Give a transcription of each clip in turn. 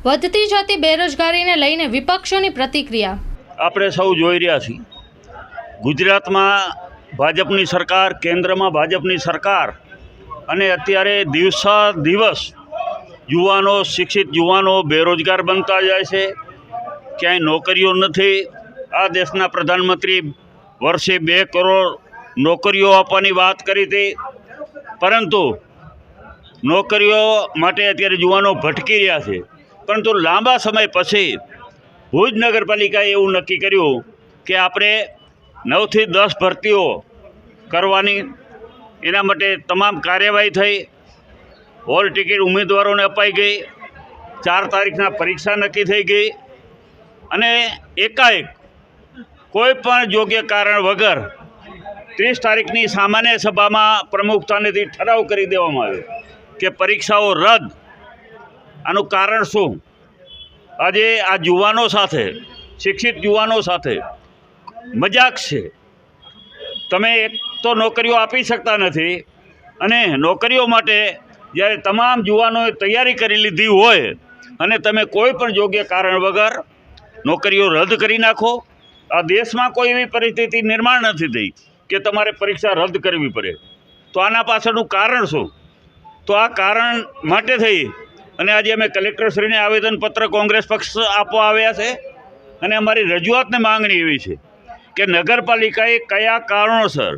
વધતી જતી બેરોજગારીને લઈને વિપક્ષોની પ્રતિક્રિયા. આપણે સૌ જોઈ રહ્યા છીએ, ગુજરાતમાં ભાજપની સરકાર, કેન્દ્રમાં ભાજપની સરકાર, અને અત્યારે દિવસ યુવાનો, શિક્ષિત યુવાનો બેરોજગાર બનતા જાય છે. ક્યાંય નોકરીઓ નથી. આ દેશના પ્રધાનમંત્રી વર્ષે 2 કરોડ નોકરીઓ આપવાની વાત કરી હતી, પરંતુ નોકરીઓ માટે અત્યારે યુવાનો ભટકી રહ્યા છે. પરંતુ લાંબા સમય પછી ભુજ નગરપાલિકાએ એવું નક્કી કર્યું કે આપણે 9 થી 10 ભરતીઓ કરવાની. એના માટે તમામ કાર્યવાહી થઈ. હોલ ટિકિટ ઉમેદવારોને અપાઈ ગઈ. 4 તારીખના પરીક્ષા નક્કી થઈ ગઈ. અને એકાએક કોઈ પણ યોગ્ય કારણ વગર 30 તારીખની સામાન્ય સભામાં પ્રમુખતાનેથી ઠરાવ કરી દેવામાં આવ્યો કે પરીક્ષાઓ રદ. આનું કારણ શું? આજે આ યુવાનો સાથે, શિક્ષિત યુવાનો સાથે મજાક છે. તમે એક તો નોકરીઓ આપી શકતા નથી, અને નોકરીઓ માટે જ્યારે તમામ યુવાનોએ તૈયારી કરી લીધી હોય અને તમે કોઈ પણ યોગ્ય કારણ વગર નોકરીઓ રદ કરી નાખો. આ દેશમાં કોઈ એવી પરિસ્થિતિ નિર્માણ નથી થઈ કે તમારે પરીક્ષા રદ કરવી પડે. તો આના પાછળનું કારણ શું? તો આ કારણ માટે થઈ અને આજે અમે કલેક્ટરશ્રીને આવેદનપત્ર કોંગ્રેસ પક્ષ આપવા આવ્યા છે. અને અમારી રજૂઆતને માંગણી એવી છે કે નગરપાલિકાએ કયા કારણોસર,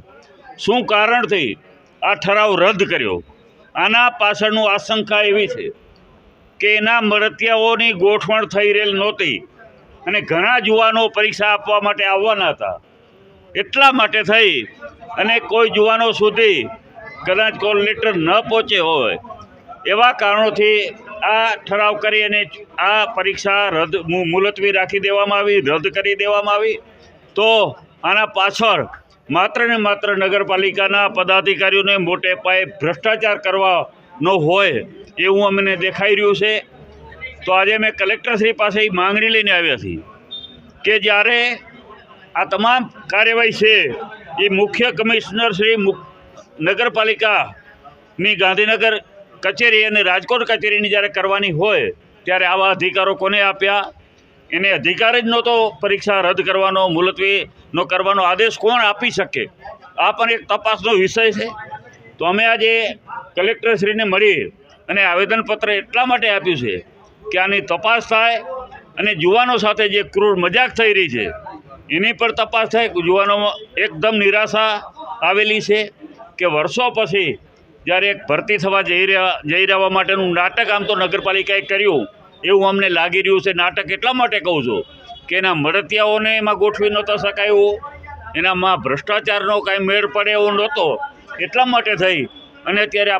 શું કારણથી આ ઠરાવ રદ કર્યો. આના પાછળનું આશંકા એવી છે કે એના મળતિયાઓની ગોઠવણ થઈ રહેલ નહોતી, અને ઘણા યુવાનો પરીક્ષા આપવા માટે આવવાના હતા. એટલા માટે થઈ અને કોઈ યુવાનો સુધી કદાચ કોલ લેટર ન પહોંચે હોય, એવા કારણોથી આ ઠરાવ કરી અને આ પરીક્ષા મુલતવી રાખી દેવામાં આવી, રદ કરી દેવામાં આવી. તો આના પાછળ માત્ર ને માત્ર નગરપાલિકાના પદાધિકારીઓને મોટે પાયે ભ્રષ્ટાચાર કરવાનો હોય એવું અમને દેખાઈ રહ્યું છે. તો આજે મેં કલેક્ટરશ્રી પાસે માંગણી લઈને આવ્યા છીએ કે જ્યારે આ તમામ કાર્યવાહી છે એ મુખ્ય કમિશનર શ્રી નગરપાલિકાની ગાંધીનગર કચેરી અને રાજકોટ કચેરીની જ્યારે કરવાની હોય ત્યારે આવા અધિકારો કોને આપ્યા? એને અધિકાર જ નહોતો પરીક્ષા રદ કરવાનો, મુલતવીનો કરવાનો આદેશ કોણ આપી શકે? આ પણ એક તપાસનો વિષય છે. તો અમે આજે કલેક્ટરશ્રીને મળી અને આવેદનપત્ર એટલા માટે આપ્યું છે કે આની તપાસ થાય અને યુવાનો સાથે જે ક્રૂર મજાક થઈ રહી છે એની પર તપાસ થાય. યુવાનોમાં એકદમ નિરાશા આવેલી છે કે વર્ષો પછી જ્યારે એક ભરતી થવા જઈ રહ્યા માટેનું નાટક આમ તો નગરપાલિકાએ કર્યું એવું અમને લાગી રહ્યું છે. નાટક એટલા માટે કહું છું કે એના મળતિયાઓને એમાં ગોઠવી નહોતા શકાયું, એનામાં ભ્રષ્ટાચારનો કાંઈ મેળ પડે એવો નહોતો. એટલા માટે થઈ અને અત્યારે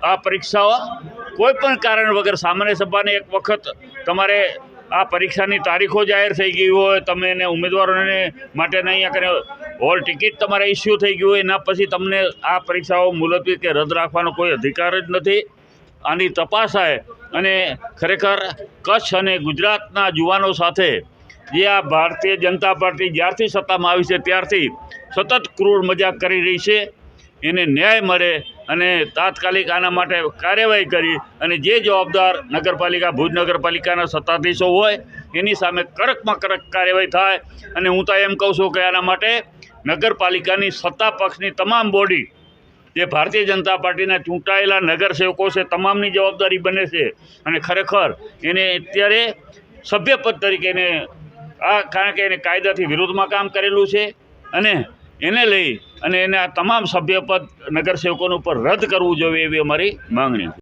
આ પરીક્ષાઓ કોઈ પણ કારણ વગર સામાન્ય સભાને એક વખત તમારે આ પરીક્ષાની તારીખો જાહેર થઈ ગઈ હોય, તમે એને ઉમેદવારોને માટેના અહીંયા કરે હોલ ટિકિટ તમારે ઇસ્યુ થઈ ગયું હોય, એના પછી તમને આ પરીક્ષાઓ મુલતવી કે રદ રાખવાનો કોઈ અધિકાર જ નથી. આની તપાસ થાય અને ખરેખર કચ્છ અને ગુજરાતના યુવાનો સાથે જે આ ભારતીય જનતા પાર્ટી જ્યારથી સત્તામાં આવી છે ત્યારથી સતત ક્રૂર મજાક કરી રહી છે, એને ન્યાય મળે અને તાત્કાલિક આના માટે કાર્યવાહી કરી અને જે જવાબદાર નગરપાલિકા, ભુજ નગરપાલિકાના સત્તાધીશો હોય એની સામે કડકમાં કડક કાર્યવાહી થાય. અને હું તો એમ કહું છું કે આના માટે નગરપાલિકાની સત્તા પક્ષની તમામ બોડી, જે ભારતીય જનતા પાર્ટીના ચૂંટાયેલા નગરસેવકો છે, તમામની જવાબદારી બને છે. અને ખરેખર એને અત્યારે સભ્યપદ તરીકે એને કારણ કે એને કાયદાથી વિરુદ્ધમાં કામ કરેલું છે, અને એને લઈ અને એના તમામ સભ્યપદ નગરસેવકોનું ઉપર રદ કરવું જોઈએ એવી અમારી માંગણી છે.